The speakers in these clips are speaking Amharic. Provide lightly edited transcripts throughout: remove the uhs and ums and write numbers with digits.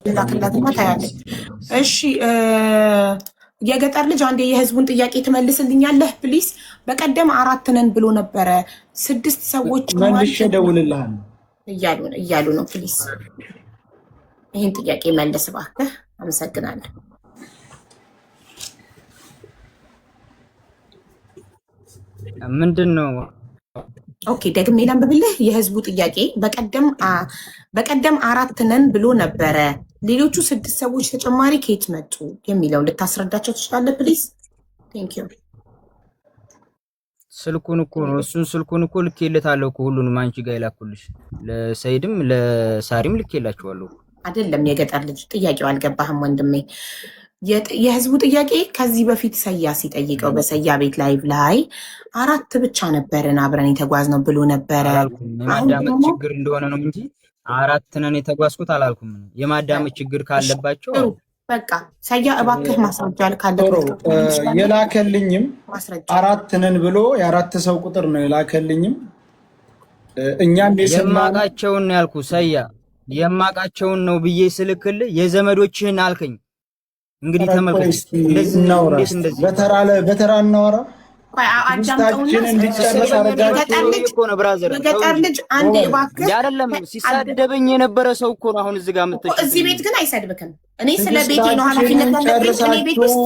ላክላትና ታያለች። እሺ የገጠር ልጅ አንዴ የህዝቡን ጥያቄ ትመልስልኛለህ ፕሊስ? በቀደም 4 ነን ብሎ ነበረ 6 ሰዎች መልሼ እደውልልሃለሁ እያሉ ነው። ፕሊስ ይህን ጥያቄ መልስ እባክህ። አመሰግናለሁ። ምንድን ነው? ኦኬ ደግሜ ላንብብልህ። የህዝቡ ጥያቄ በቀደም 4 ነን ብሎ ነበረ፣ ሌሎቹ 6 ሰዎች ተጨማሪ ከየት መጡ የሚለውን ልታስረዳቸው ትችላለህ ፕሊዝ? ቴንክ ዩ። ስልኩን እኮ ነው ስልኩን እኮ ልኬለታለሁ እኮ ሁሉንም አንቺ ጋር ይላኩልሽ። ለሰይድም ለሳሪም ልኬላችኋለሁ። አይደለም የገጠር ልጅ ጥያቄው አልገባህም ወንድሜ። የህዝቡ ጥያቄ ከዚህ በፊት ሰያ ሲጠይቀው በሰያ ቤት ላይቭ ላይ 4 ብቻ ነበርን አብረን የተጓዝነው ብሎ ነበረ። የማዳመጥ ችግር እንደሆነ ነው እንጂ 4 ነን የተጓዝኩት አላልኩም። የማዳመጥ ችግር ካለባቸው በቃ ሰያ እባክህ ማስረጃ ካለ የላከልኝም 4 ነን ብሎ የ4 ሰው ቁጥር ነው የላከልኝም። እኛም የማቃቸውን ያልኩ ሰያ የማቃቸውን ነው ብዬ ስልክልህ የዘመዶችህን አልከኝ። እንግዲህ ተመልከት፣ እንደዚህ በተራ እናወራ። አዳምጠውና እንዲጨርስ የገጠር ልጅ አንዴ እባክህ። አይደለም ሲሳደበኝ የነበረ ሰው እኮ ነው አሁን እዚህ ጋር የምትችል። እዚህ ቤት ግን አይሰድብክም። እኔ ስለ ቤቴ ነው ኃላፊነት ያለብኝ። እኔ ቤት ውስጥ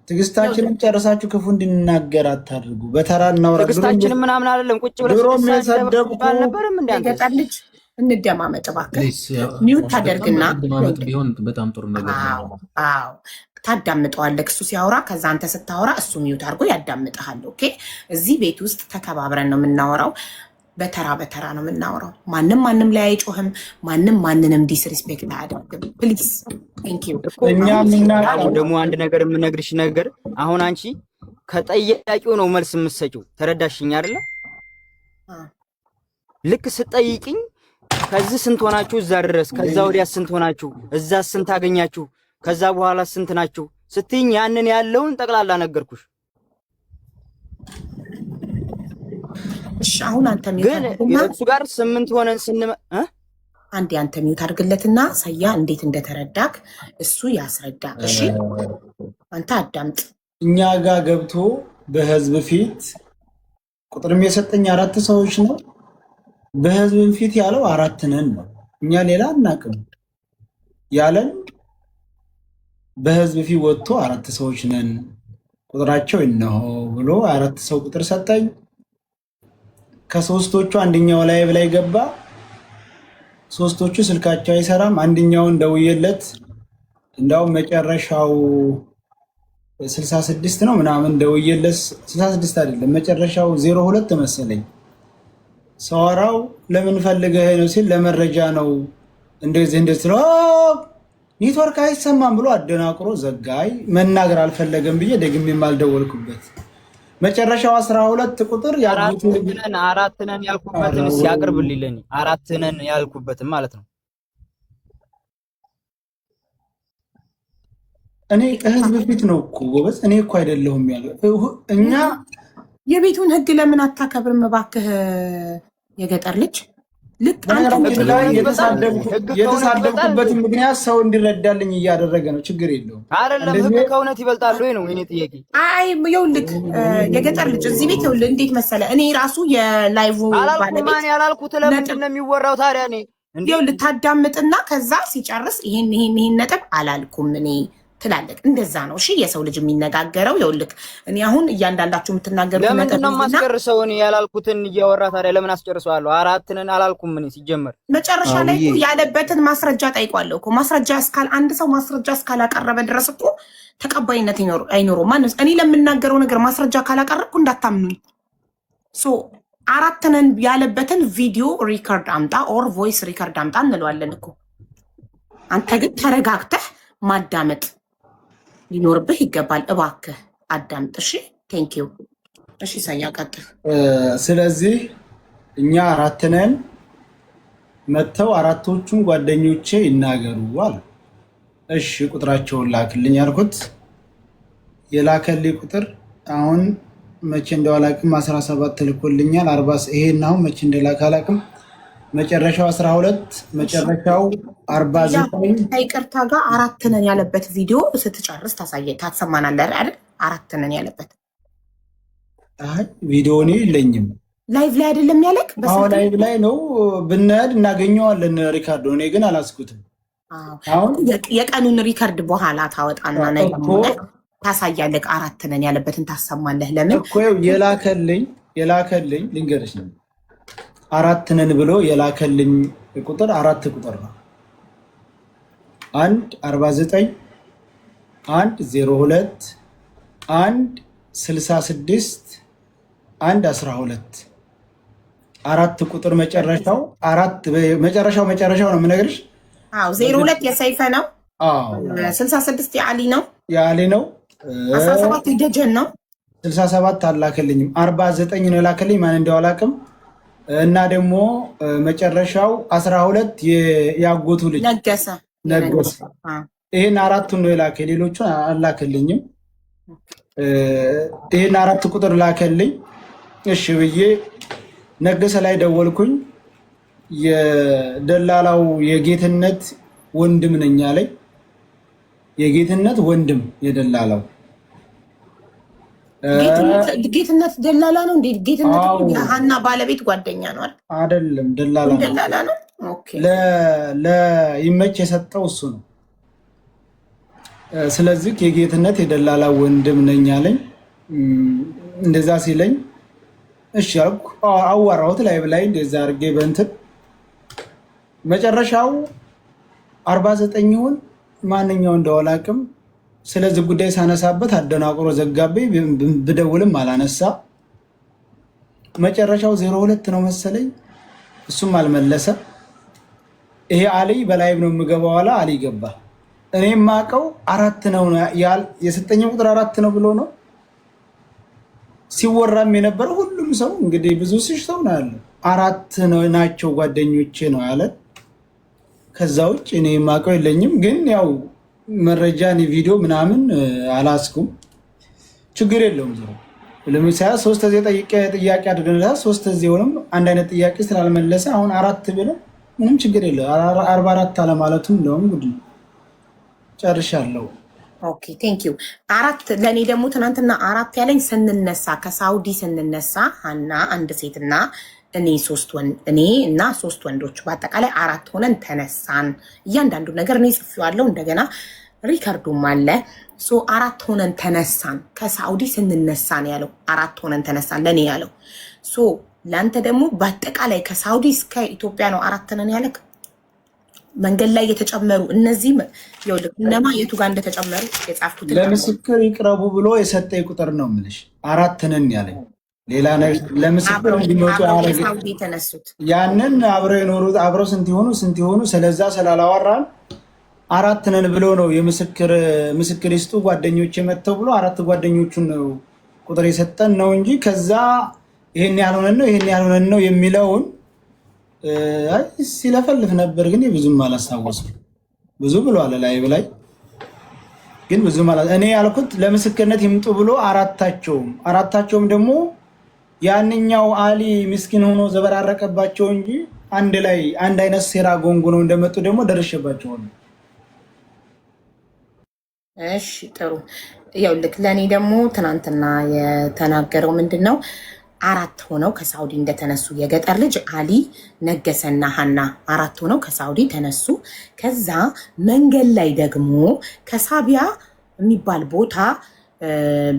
ትዕግስታችንን ጨርሳችሁ ክፉ እንድንናገር አታድርጉ። በተራ እናወራ። ትዕግስታችንን ምናምን አይደለም ቁጭ ብለህ አልነበረም እንዴ? የገጠር ልጅ እንደማመጥ እባክህ ሚውት ታደርግና ቢሆን በጣም ጥሩ ነገር ነው። አዎ ታዳምጠዋለህ እሱ ሲያወራ፣ ከዛ አንተ ስታወራ እሱ ሚውት አድርጎ ያዳምጥሃል። ኦኬ እዚህ ቤት ውስጥ ተከባብረን ነው የምናወራው። በተራ ነው የምናወራው። ማንም ላይ አይጮህም። ማንንም ዲስሪስፔክት አያደርግም። ፕሊዝ ቴንክ ዩ። ደግሞ አንድ ነገር የምነግርሽ ነገር አሁን አንቺ ከጠያቂው ነው መልስ የምትሰጪው። ተረዳሽኝ አይደለ? ልክ ስጠይቅኝ ከዚህ ስንት ሆናችሁ እዛ ድረስ፣ ከዛ ወዲያ ስንት ሆናችሁ እዛ ስንት አገኛችሁ፣ ከዛ በኋላ ስንት ናችሁ ስትይኝ ያንን ያለውን ጠቅላላ ነገርኩሽ። እሺ አሁን አንተ ግን እሱ ጋር 8 ሆነን አንዴ አንተ ሚውት አድርግለትና ሰያ እንዴት እንደተረዳክ እሱ ያስረዳ። እሺ አንተ አዳምጥ። እኛ ጋር ገብቶ በህዝብ ፊት ቁጥርም የሰጠኝ 4 ሰዎች ነው። በህዝብ ፊት ያለው 4 ነን ነው። እኛ ሌላ አናውቅም ያለን በህዝብ ፊት ወጥቶ 4 ሰዎች ነን ቁጥራቸው እነሆ ብሎ 4 ሰው ቁጥር ሰጠኝ። ከሶስቶቹ አንደኛው ላይ ገባ። ሶስቶቹ ስልካቸው አይሰራም። አንደኛውን ደውዬለት እንዳውም መጨረሻው 66 ነው ምናምን ደውዬለት 66 አይደለም መጨረሻው 02 መሰለኝ። ሰዋራው ለምን ፈልገህ ነው ሲል ለመረጃ ነው እንደዚህ ነው ኔትወርክ አይሰማም ብሎ አደናቅሮ ዘጋይ። መናገር አልፈለገም ብዬ ደግሜ የማልደወልኩበት መጨረሻው 12 ቁጥር ያሉትን 4 ነን ያልኩበትን ሲያቀርብልኝ ለኔ 4 ነን ያልኩበትን ማለት ነው። እኔ ከህዝብ ፊት ነው እኮ ጎበዝ። እኔ እኮ አይደለሁም ያለው። እኛ የቤቱን ህግ ለምን አታከብርም እባክህ የገጠር ልጅ? ልክ የተሳደብኩበት ምክንያት ሰው እንዲረዳልኝ እያደረገ ነው። ችግር የለውም። አይደለም ህግ ከእውነት ይበልጣል ወይ ነው የኔ ጥያቄ። አይ ይኸውልህ የገጠር ልጅ እዚህ ቤት ይኸውልህ እንዴት መሰለህ፣ እኔ ራሱ የላይቭ ባለቤት ያላልኩት ለምንድን ነው የሚወራው ታዲያ? እኔ ይኸውልህ ታዳምጥና ከዛ ሲጨርስ ይሄን ነጥብ አላልኩም እኔ ትላለህ። እንደዛ ነው እሺ የሰው ልጅ የሚነጋገረው። ይኸውልህ እኔ አሁን እያንዳንዳችሁ የምትናገሩት ለምንድን ነው የማስጨርሰው? እኔ ያላልኩትን እያወራ ታዲያ ለምን አስጨርሰዋለሁ? 4 ነን አላልኩም እኔ ሲጀመር። መጨረሻ ላይ ያለበትን ማስረጃ ጠይቋለሁ እኮ። ማስረጃ አንድ ሰው ማስረጃ እስካላቀረበ ድረስ እኮ ተቀባይነት አይኖረውም። ማነው እኔ ለምናገረው ነገር ማስረጃ ካላቀረብኩ እንዳታምኑኝ። 4 ነን ያለበትን ቪዲዮ ሪከርድ አምጣ ኦር ቮይስ ሪከርድ አምጣ እንለዋለን እኮ። አንተ ግን ተረጋግተህ ማዳመጥ ሊኖርብህ ይገባል። እባክህ አዳምጥ እሺ። ቴንክ ዩ። እሺ ሳያ ቀጥል። ስለዚህ እኛ 4 ነን፣ መተው 4ቶቹን ጓደኞቼ ይናገሩ አለ። እሺ ቁጥራቸውን ላክልኝ አልኩት። የላከልኝ ቁጥር አሁን መቼ እንደው አላውቅም 17 ልኮልኛል። 40 ይሄን አሁን መቼ እንደላከ አላውቅም። መጨረሻው 12 መጨረሻው 49 ከይቅርታ ጋር 4 ነን ያለበት ቪዲዮ ስትጨርስ ታሰማናለህ አይደል? 4 ነን ያለበት ቪዲዮ እኔ የለኝም። ላይቭ ላይ አይደለም ያለክ? ላይቭ ላይ ነው ብንሄድ እናገኘዋለን ሪካርዶ። እኔ ግን አላስኩትም። አሁን የቀኑን ሪከርድ በኋላ ታወጣና ታሳያለህ። 4 ነን ያለበትን ታሰማለህ። ለምን እኮ የላከልኝ ልንገርሽ ነው 4 ነን ብሎ የላከልኝ ቁጥር 4 ቁጥር ነው። 1 49 1 02 1 66 1 12 4 ቁጥር መጨረሻው መጨረሻው ነው የምነግርሽ። 02 የሰይፈ ነው። 66 የአሊ ነው። 17 የደጀን ነው። 67 አላከልኝም። 49 ነው የላከልኝ። ማን እንደው አላውቅም። እና ደግሞ መጨረሻው 12 ያጎቱ ልጅ ነገሰ። ይሄን 4ቱን ነው የላከ፣ ሌሎቹን አላከልኝም። ይሄን 4 ቁጥር ላከልኝ። እሺ ብዬ ነገሰ ላይ ደወልኩኝ። የደላላው የጌትነት ወንድም ነኝ አለኝ። የጌትነት ወንድም የደላላው ጌትነት ደላላ ነው እንዴ? ጌትነት የሀና ባለቤት ጓደኛ ነው አይደለም? ደላላ ነው። ለይመች የሰጠው እሱ ነው። ስለዚህ የጌትነት የደላላ ወንድም ነኝ አለኝ። እንደዛ ሲለኝ እሺ አልኩ። አዋራሁት ላይ እንደዛ አድርጌ በእንትን መጨረሻው 49ውን ማንኛው እንደው አላውቅም። ስለዚህ ጉዳይ ሳነሳበት አደናቅሮ ዘጋበኝ። ብደውልም አላነሳ። መጨረሻው 02 ነው መሰለኝ፣ እሱም አልመለሰ። ይሄ አሊ በላይ ነው የምገባው አለ። አሊ ገባ። እኔ የማውቀው 4 ነው የሰጠኝ ቁጥር 4 ነው ብሎ ነው ሲወራም የነበረው። ሁሉም ሰው እንግዲህ ብዙ ሰው ነው ያለው 4 ናቸው ጓደኞቼ ነው ያለ። ከዛ ውጭ እኔ የማውቀው የለኝም። ግን ያው መረጃ ቪዲዮ ምናምን አላስኩም። ችግር የለውም። ለምሳሌ 3 ጊዜ ጥያቄ አድርገንላል። 3 ጊዜውንም አንድ አይነት ጥያቄ ስላልመለሰ አሁን 4 ብለ ምንም ችግር የለው። 44 አለማለቱም እንደውም ጉድ ነው። ጨርሻለሁ። ኦኬ ቴንክ ዩ። 4 ለእኔ ደግሞ ትናንትና 4 ያለኝ ስንነሳ ከሳውዲ ስንነሳ ሀና አንድ ሴትና እኔ እና 3 ወንዶች በአጠቃላይ 4 ሆነን ተነሳን። እያንዳንዱ ነገር እኔ ጽፌዋለሁ። እንደገና ሪከርዱም አለ። 4 ሆነን ተነሳን። ከሳውዲ ስንነሳ ነው ያለው። 4 ሆነን ተነሳን ለእኔ ያለው። ለአንተ ደግሞ በአጠቃላይ ከሳውዲ እስከ ኢትዮጵያ ነው 4 ነን ያለክ። መንገድ ላይ የተጨመሩ እነዚህ እነማ የቱ ጋር እንደተጨመሩ የጻፍኩት ለምስክር ይቅረቡ ብሎ የሰጠኝ ቁጥር ነው የምልሽ። 4 ነን ያለኝ ሌላ ለምስክር እንዲመጡ የተነሱት ያንን አብረው የኖሩት አብረው ስንት ይሆኑ ስለዛ ስላላወራን 4 ነን ብሎ ነው ምስክር ይስጡ ጓደኞች የመተው ብሎ 4 ጓደኞቹን ነው ቁጥር የሰጠን ነው እንጂ ከዛ ይሄን ያልሆነን ነው የሚለውን ሲለፈልፍ ነበር። ግን ብዙም አላስታወስኩም። ብዙ ብሏል ላይ ግን ብዙ ማለት እኔ ያልኩት ለምስክርነት ይምጡ ብሎ አራታቸውም ደግሞ ያንኛው አሊ ምስኪን ሆኖ ዘበራረቀባቸው እንጂ አንድ አይነት ሴራ ጎንጉ ነው እንደመጡ ደግሞ ደርሼባቸው ነው። እሺ ጥሩ። ያው ልክ ለኔ ደግሞ ትናንትና የተናገረው ምንድነው 4 ሆነው ከሳውዲ እንደተነሱ የገጠር ልጅ አሊ ነገሰና ሀና 4 ሆነው ከሳውዲ ተነሱ። ከዛ መንገድ ላይ ደግሞ ከሳቢያ የሚባል ቦታ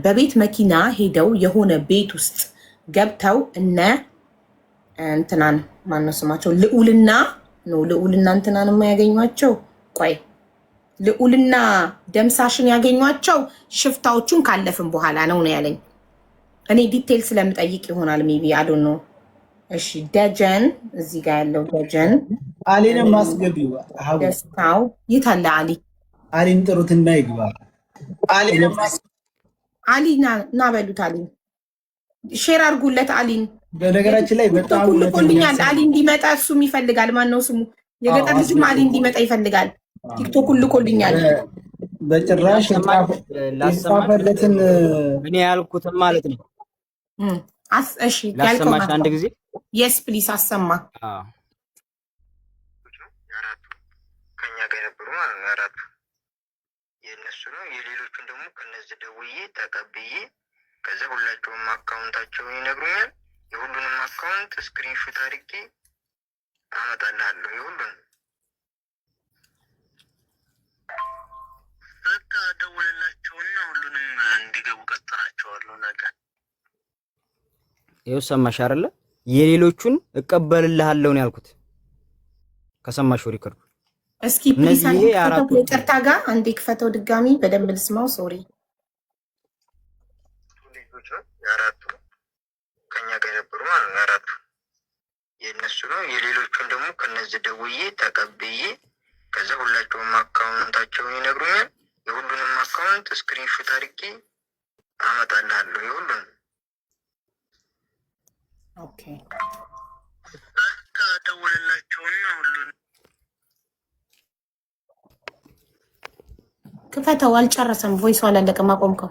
በቤት መኪና ሄደው የሆነ ቤት ውስጥ ገብተው እንትናን ማነው ስማቸው ልዑልና እንትናን ያገኟቸው። ቆይ ልዑልና ደምሳሽን ያገኟቸው ሽፍታዎቹን ካለፍን በኋላ ነው ያለኝ። እኔ ዲቴል ስለምጠይቅ ይሆናል ሜቢ አዶኖ። እሺ ደጀን እዚህ ጋር ያለው ደጀን አሊንም ማስገቢው ደስታው ይታለ አሊን ጥሩትና ይግባ። አሊ ና በሉት። አሊ ሼር አድርጉለት። አሊን በነገራችን ላይ በጣም ልኮልኛል። አሊ እንዲመጣ እሱም ይፈልጋል። ማን ነው ስሙ? የገጠር ልጅም አሊ እንዲመጣ ይፈልጋል። ቲክቶክ ልኮልኛል። በጭራሽ ላሰማለትን እኔ ያልኩትም ማለት ነው። እሺ ላሰማሽ አንድ ጊዜ የስ ፕሊስ አሰማ። ነው። የሌሎቹን ደግሞ ከነዚህ ደውዬ ተቀብዬ ከዛ ሁላቸውም አካውንታቸውን ይነግሩኛል። የሁሉንም አካውንት ስክሪንሾት አድርጌ አመጣልሃለሁ። የሁሉንም በቃ ደውልላቸውና ሁሉንም እንዲገቡ ቀጥራቸዋለሁ። ነገር ይኸው ሰማሽ አይደለ? የሌሎቹን እቀበልልሃለሁ ነው ያልኩት። ከሰማሽው ሪከርዱ እስኪ ፕሊስ ይቅርታ ጋር አንዴ ክፈተው ድጋሚ በደንብ ልስማው። ሶሪ ልጆች ነው የአራቱ ከኛ ጋር የነበሩ ማለት ነው። የአራቱ የእነሱ ነው። የሌሎቹን ደግሞ ከነዚህ ደውዬ ተቀብዬ ከዛ ሁላቸውም አካውንታቸውን ይነግሩኛል። የሁሉንም አካውንት ስክሪንሾት አድርጌ አመጣልሃለሁ። የሁሉንም ኦኬ በቃ ደውልላቸውና ሁሉንም ክፈተው። አልጨረሰም። ቮይሱ አላለቀም። አቆምከው።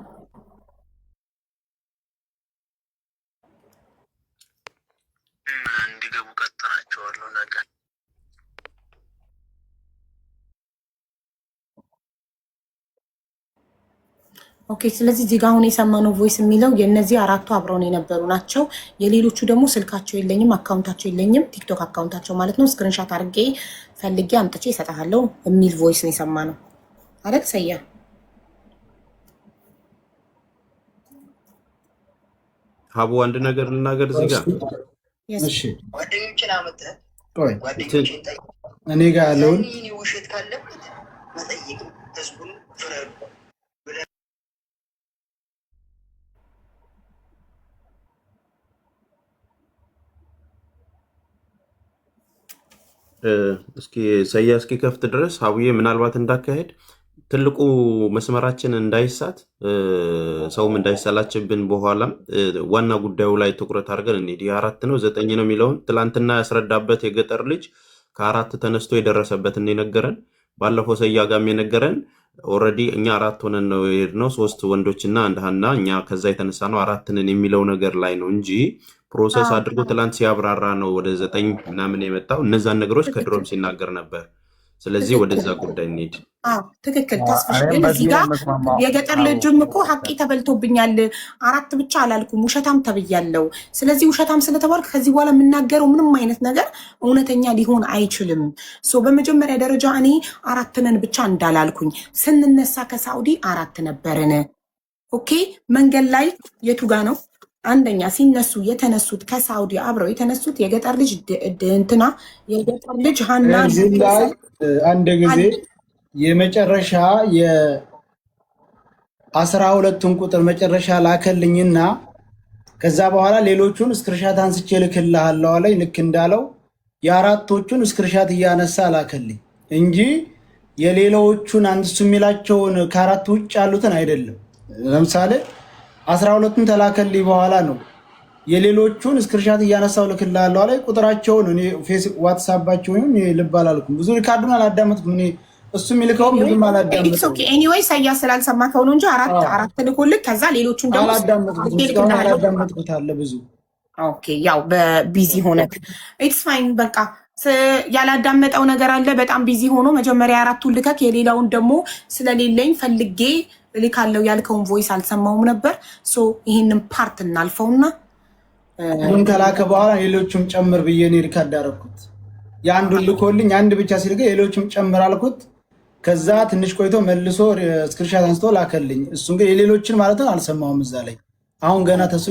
እንዲገቡ ቀጥራቸዋለሁ። ነገር ኦኬ። ስለዚህ እዚህ ጋር አሁን የሰማነው ቮይስ የሚለው የእነዚህ አራቱ አብረውን የነበሩ ናቸው። የሌሎቹ ደግሞ ስልካቸው የለኝም፣ አካውንታቸው የለኝም፣ ቲክቶክ አካውንታቸው ማለት ነው። ስክሪንሻት አድርጌ ፈልጌ አምጥቼ እሰጥሃለሁ የሚል ቮይስ ነው የሰማነው አይደል? ሰያ ሀቡ አንድ ነገር ልናገር እዚህ ጋር። እሺ ጓደኞችን አመጣህ? ቆይ ጓደኞችን ጠይቅ። እኔ ጋር ያለውን ውሸት ካለበት መጠየቅ ህዝቡን ፍረዱ። እስኪ ሰያ እስኪ ከፍት ድረስ ሀቡዬ ምናልባት እንዳካሄድ ትልቁ መስመራችን እንዳይሳት ሰውም እንዳይሰላችብን በኋላም ዋና ጉዳዩ ላይ ትኩረት አድርገን እንሂድ። የአራት ነው 9 ነው የሚለውን ትላንትና ያስረዳበት የገጠር ልጅ ከአራት ተነስቶ የደረሰበትን የነገረን ባለፈው ሰያ ጋም የነገረን ኦልሬዲ እኛ 4 ሆነን ነው የሄድነው፣ 3 ወንዶችና አንድ ሀና፣ እኛ ከዛ የተነሳ ነው 4 ነን የሚለው ነገር ላይ ነው እንጂ ፕሮሰስ አድርጎ ትላንት ሲያብራራ ነው ወደ 9 ምናምን የመጣው። እነዛን ነገሮች ከድሮም ሲናገር ነበር። ስለዚህ ወደዛ ጉዳይ እንሂድ። ትክክል ተስፍሽ። ግን እዚህ ጋር የገጠር ልጅም እኮ ሀቄ ተበልቶብኛል፣ 4 ብቻ አላልኩም፣ ውሸታም ተብያለው። ስለዚህ ውሸታም ስለተባልክ ከዚህ በኋላ የምናገረው ምንም አይነት ነገር እውነተኛ ሊሆን አይችልም። በመጀመሪያ ደረጃ እኔ 4 ነን ብቻ እንዳላልኩኝ፣ ስንነሳ ከሳውዲ 4 ነበርን። ኦኬ መንገድ ላይ የቱ ጋ ነው አንደኛ ሲነሱ የተነሱት ከሳውዲ አብረው የተነሱት የገጠር ልጅ እንትና የገጠር ልጅ ሀና አንድ ጊዜ የመጨረሻ የ12ቱን ቁጥር መጨረሻ ላከልኝና ከዛ በኋላ ሌሎቹን ስክሪንሻት አንስቼ ልክልሃለሁ አለኝ። ልክ እንዳለው የአራቶቹን ስክሪንሻት እያነሳ ላከልኝ እንጂ የሌሎቹን አንሱ የሚላቸውን ከአራት ውጭ ያሉትን አይደለም። ለምሳሌ 12ቱን ተላከልኝ በኋላ ነው የሌሎቹን ስክሪንሻት እያነሳው ልክልሃለሁ አለኝ። ቁጥራቸውን እኔ ዋትስአፓቸውን ልብ አላልኩም፣ ብዙ ሪካርዱን አላዳመጥኩም። እኔ እሱ የሚልከውም ብዙም አላዳመጥኩም። ኤኒዌይ ሰያ ስላልሰማከው ነው እንጂ አራት ልኮልክ ከዛ ሌሎቹን ደግሞ አላዳመጥኩት አለ ብዙ። ኦኬ ያው በቢዚ ሆነክ ኢትስ ፋይን በቃ ያላዳመጠው ነገር አለ። በጣም ቢዚ ሆኖ መጀመሪያ 4ቱን ልከክ የሌላውን ደግሞ ስለሌለኝ ፈልጌ ልካለው ያልከውን ቮይስ አልሰማውም ነበር። ይህንን ፓርት እናልፈውና ሁሉም ከላከ በኋላ ሌሎቹም ጨምር ብዬ እኔ ሪካርድ አደረኩት። የአንዱን ልኮልኝ አንድ ብቻ ሲልከ ሌሎቹም ጨምር አልኩት። ከዛ ትንሽ ቆይቶ መልሶ ስክሪንሻት አንስቶ ላከልኝ። እሱን ግን የሌሎችን ማለት አልሰማውም እዛ ላይ። አሁን ገና ተሱ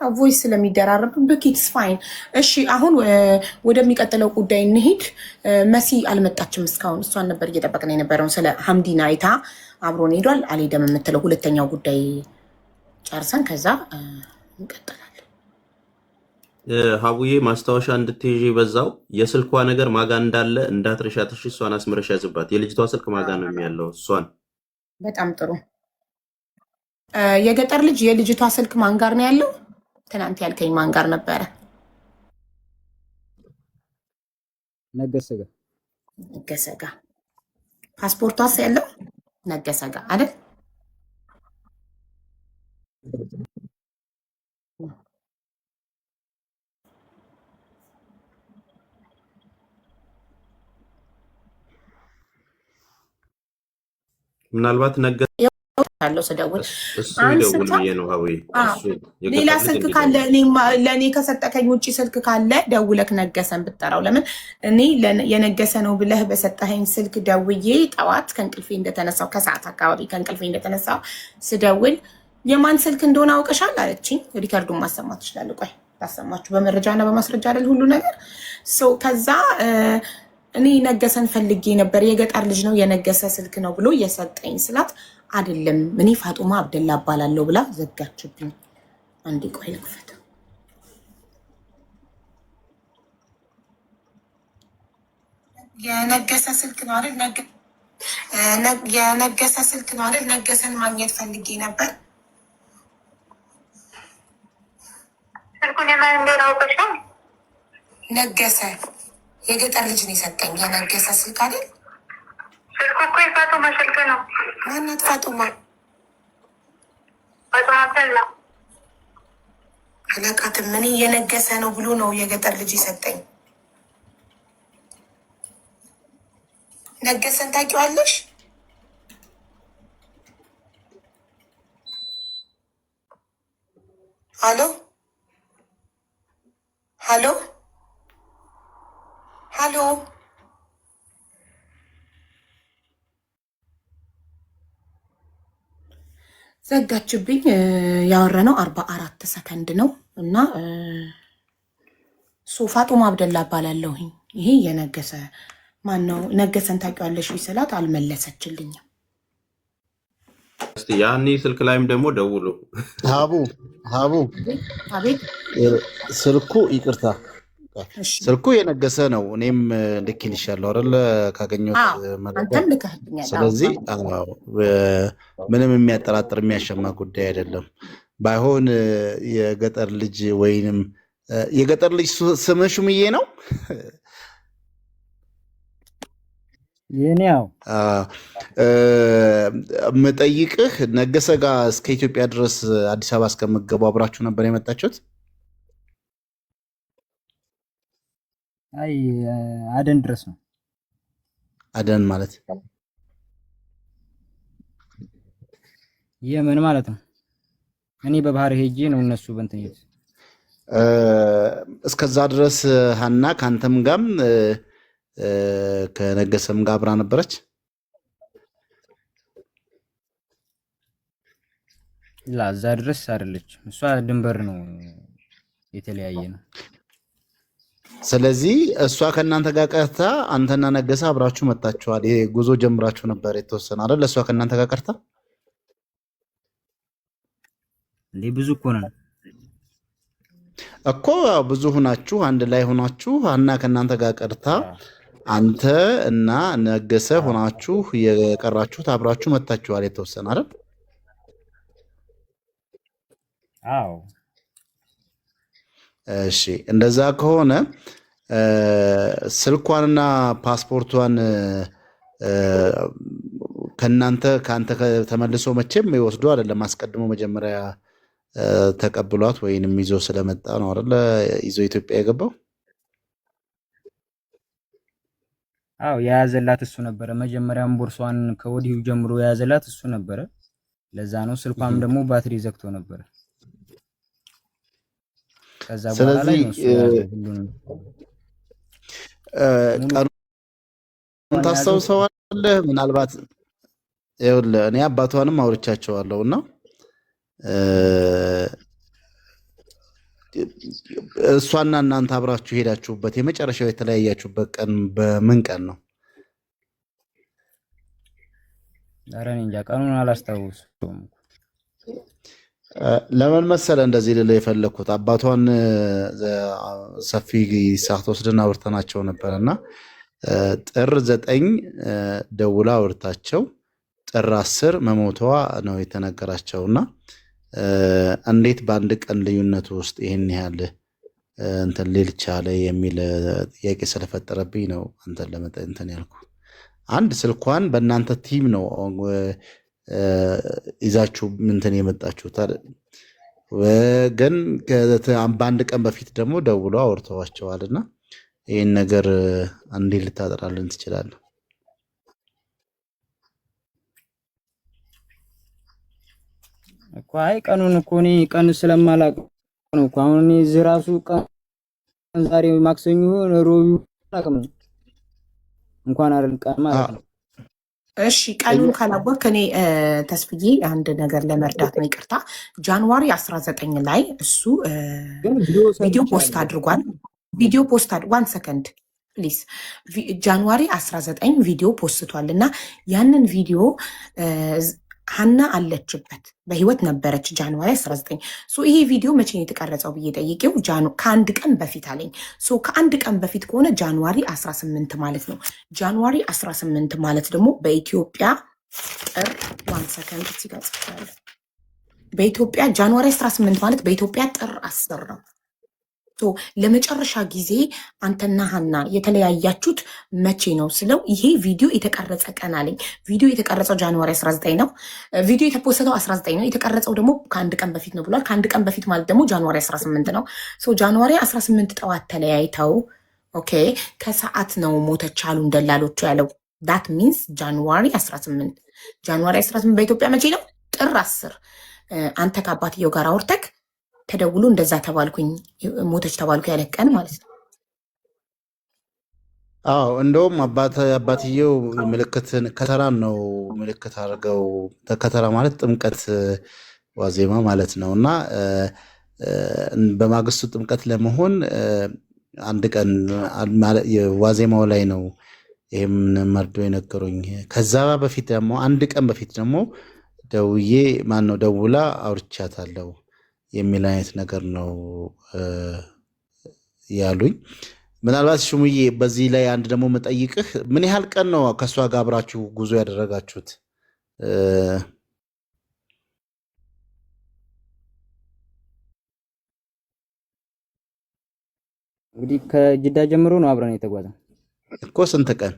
ቮይስ ስለሚደራረብ ኢትስ ፋይን። እሺ አሁን ወደሚቀጥለው ጉዳይ እንሂድ። መሲ አልመጣችም እስካሁን። እሷን ነበር እየጠበቅን የነበረው። ስለ ሀምዲና አይታ አብሮን ሄዷል አልሄደም የምትለው ሁለተኛው ጉዳይ ጨርሰን ከዛ እንቀጥላለን። ሀቡዬ ማስታወሻ እንድትይዥ በዛው የስልኳ ነገር ማጋ እንዳለ እንዳትረሻት። እሺ እሷን አስመረሻ ያዝባት። የልጅቷ ስልክ ማጋ ነው የሚያለው እሷን። በጣም ጥሩ። የገጠር ልጅ የልጅቷ ስልክ ማን ጋር ነው ያለው? ትናንት ያልከኝ ማን ጋር ነበረ? ነገሰጋ ነገሰጋ። ፓስፖርቷስ ያለው ነገሰጋ አይደል? ምናልባት ነገ ያለው ስደውል እሱ ይደውል ብዬ ነው። ሀዊ እሱ ሌላ ስልክ ካለ ለእኔ ከሰጠከኝ ውጭ ስልክ ካለ ደውለክ ነገሰን ብጠራው። ለምን እኔ የነገሰ ነው ብለህ በሰጠኸኝ ስልክ ደውዬ ጠዋት ከእንቅልፌ እንደተነሳው ከሰዓት አካባቢ ከእንቅልፌ እንደተነሳው ስደውል የማን ስልክ እንደሆነ አውቀሻል አለችኝ። ሪከርዱን ማሰማት ትችላለህ። ቆይ ታሰማችሁ። በመረጃና በማስረጃ አይደል ሁሉ ነገር። ከዛ እኔ ነገሰን ፈልጌ ነበር፣ የገጠር ልጅ ነው የነገሰ ስልክ ነው ብሎ የሰጠኝ ስላት አይደለም እኔ ፋጡማ አብደላ እባላለሁ ብላ ዘጋችብኝ። አንዴ ቆይ ልክፈት። የነገሰ ስልክ ነው አይደል? የነገሰ ስልክ ነው አይደል? ነገሰን ማግኘት ፈልጌ ነበር። ስልኩን የማን እንደሆነ አውቀሻል? ነገሰ የገጠር ልጅ ነው የሰጠኝ። የነገሰ ስልክ አይደል? ስልኩ እኮ የፋጡማ ስልክ ነው። ማናት ፋጡማ? ፋጡማ አብደላ አላውቃትም። እኔ የነገሰ ነው ብሎ ነው የገጠር ልጅ የሰጠኝ። ነገሰን ታውቂዋለሽ? ሀሎ ሀሎ ሀሎ ዘጋችብኝ። ያወራነው 44 ሰከንድ ነው እና ፋጡማ አብደላ እባላለሁኝ። ይሄ የነገሰ ማን ነው? ነገሰን ታውቂዋለሽ ስላት አልመለሰችልኝም። እስቲ ያኔ ስልክ ላይም ደግሞ ደውሉ። ሀቡ አቤት። ስልኩ ይቅርታ ስልኩ የነገሰ ነው። እኔም ልኬልሻለሁ አይደለ? ካገኘሁት መረጃ። ስለዚህ ምንም የሚያጠራጥር የሚያሸማ ጉዳይ አይደለም። ባይሆን የገጠር ልጅ ወይንም የገጠር ልጅ ስምህ ሹምዬ ነው? የኔው የምጠይቅህ ነገሰ ጋር እስከ ኢትዮጵያ ድረስ አዲስ አበባ እስከምገቡ አብራችሁ ነበር የመጣችሁት? አይ አደን ድረስ ነው። አደን ማለት የምን ማለት ነው? እኔ በባህር ሄጄ ነው እነሱ በእንትን ይሉት። እስከዛ ድረስ ሀና ከአንተም ጋርም ከነገሰም ጋር አብራ ነበረች? እዛ ድረስ አይደለች። እሷ ድንበር ነው፣ የተለያየ ነው። ስለዚህ እሷ ከእናንተ ጋር ቀርታ አንተና ነገሰ አብራችሁ መጣችኋል። ይሄ ጉዞ ጀምራችሁ ነበር የተወሰነ አይደል? እሷ ከእናንተ ጋር ቀርታ እንዴ? ብዙ እኮ ነን እኮ ብዙ ሁናችሁ አንድ ላይ ሆናችሁ ሀና ከእናንተ ጋር ቀርታ አንተ እና ነገሰ ሆናችሁ የቀራችሁት አብራችሁ መጣችኋል የተወሰነ አይደል? አዎ። እሺ እንደዛ ከሆነ ስልኳንና ፓስፖርቷን ከአንተ ተመልሶ መቼም ይወስዱ አይደለም። አስቀድሞ መጀመሪያ ተቀብሏት ወይንም ይዞ ስለመጣ ነው አይደለ? ይዞ ኢትዮጵያ የገባው። አዎ የያዘላት እሱ ነበረ። መጀመሪያም ቦርሷን ከወዲሁ ጀምሮ የያዘላት እሱ ነበረ። ለዛ ነው። ስልኳም ደግሞ ባትሪ ዘግቶ ነበረ። ከዛ በኋላ ላይ ነው እሱ ሁሉንም ቀኑን ታስታውሰዋለህ? ምናልባት ይኸውልህ እኔ አባቷንም አውርቻቸዋለሁ እና እሷና እናንተ አብራችሁ ሄዳችሁበት የመጨረሻው የተለያያችሁበት ቀን በምን ቀን ነው? ኧረ እኔ እንጃ ቀኑን አላስታውስም። ለምን መሰለህ እንደዚህ ልልህ የፈለግኩት አባቷን ሰፊ ሰዓት ወስደን አውርተናቸው ነበር እና ጥር 9 ደውላ አውርታቸው ጥር 10 መሞቷ ነው የተነገራቸው እና እንዴት በአንድ ቀን ልዩነት ውስጥ ይህን ያህል እንትን ሊል ቻለ የሚል ጥያቄ ስለፈጠረብኝ ነው አንተን ለመጠንተን ያልኩ። አንድ ስልኳን በእናንተ ቲም ነው ይዛችሁ ምንትን የመጣችሁት ግን በአንድ ቀን በፊት ደግሞ ደውሎ አውርተዋቸዋል እና ይህን ነገር እንዴት ልታጠራልን ትችላለህ? እኮ አይ ቀኑን እኮ እኔ ቀን ስለማላውቅ ነው እኮ አሁን እኔ እዚህ ራሱ ቀን ዛሬ ማክሰኞ ሮቢ አላውቅም እንኳን አይደል ቀን ማለት ነው። እሺ ቀኑን ካላወቅክ እኔ ተስፍዬ አንድ ነገር ለመርዳት ነው። ይቅርታ ጃንዋሪ 19 ላይ እሱ ቪዲዮ ፖስት አድርጓል። ቪዲዮ ፖስት ዋን ሰከንድ ፕሊዝ። ጃንዋሪ 19 ቪዲዮ ፖስቷል እና ያንን ቪዲዮ ሀና አለችበት በህይወት ነበረች ጃንዋሪ 19። ይሄ ቪዲዮ መቼ ነው የተቀረጸው ብዬ ጠይቄው ከአንድ ቀን በፊት አለኝ። ከአንድ ቀን በፊት ከሆነ ጃንዋሪ 18 ማለት ነው። ጃንዋሪ 18 ማለት ደግሞ በኢትዮጵያ ጥር ዋን ሰከንድ ሲጋጽ በኢትዮጵያ ጃንዋሪ 18 ማለት በኢትዮጵያ ጥር 10 ነው። ለመጨረሻ ጊዜ አንተና ሀና የተለያያችሁት መቼ ነው ስለው ይሄ ቪዲዮ የተቀረጸ ቀን አለኝ። ቪዲዮ የተቀረጸው ጃንዋሪ 19 ነው። ቪዲዮ የተፖሰተው 19 ነው። የተቀረጸው ደግሞ ከአንድ ቀን በፊት ነው ብሏል። ከአንድ ቀን በፊት ማለት ደግሞ ጃንዋሪ 18 ነው። ጃንዋሪ 18 ጠዋት ተለያይተው ኦኬ ከሰዓት ነው ሞተች አሉ እንደላሎቹ ያለው። ዳት ሚንስ ጃንዋሪ 18 ጃንዋሪ 18 በኢትዮጵያ መቼ ነው? ጥር 10 አንተ ከአባትየው ጋር አውርተክ ተደውሎ እንደዛ ተባልኩኝ ሞተች ተባልኩ ያለ ቀን ማለት ነው። አዎ እንደውም አባትየው ምልክትን ከተራን ነው ምልክት አድርገው ከተራ ማለት ጥምቀት ዋዜማ ማለት ነው እና በማግስቱ ጥምቀት ለመሆን አንድ ቀን ዋዜማው ላይ ነው ይህም መርዶ የነገሩኝ። ከዛ በፊት ደግሞ አንድ ቀን በፊት ደግሞ ደውዬ ማነው ደውላ አውርቻታለሁ የሚል አይነት ነገር ነው ያሉኝ። ምናልባት ሽሙዬ በዚህ ላይ አንድ ደግሞ መጠይቅህ ምን ያህል ቀን ነው ከእሷ ጋር አብራችሁ ጉዞ ያደረጋችሁት? እንግዲህ ከጅዳ ጀምሮ ነው አብረን የተጓዘው እኮ። ስንት ቀን?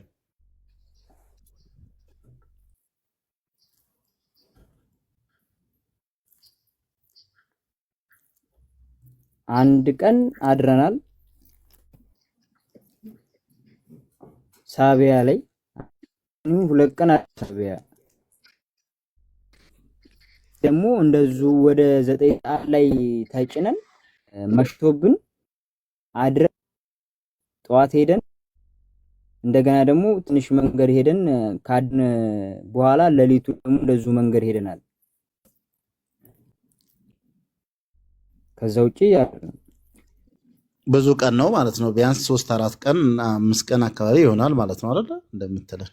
አንድ ቀን አድረናል ሳቢያ ላይ። ሁለት ቀን ሳቢያ ደግሞ እንደዙ ወደ 9 ሰዓት ላይ ተጭነን መሽቶብን አድረን ጠዋት ሄደን እንደገና ደግሞ ትንሽ መንገድ ሄደን ካድን በኋላ ለሊቱ ደግሞ እንደዙ መንገድ ሄደናል። ከዛ ውጪ ብዙ ቀን ነው ማለት ነው። ቢያንስ 3-4 ቀን 5 ቀን አካባቢ ይሆናል ማለት ነው አይደል? እንደምትለው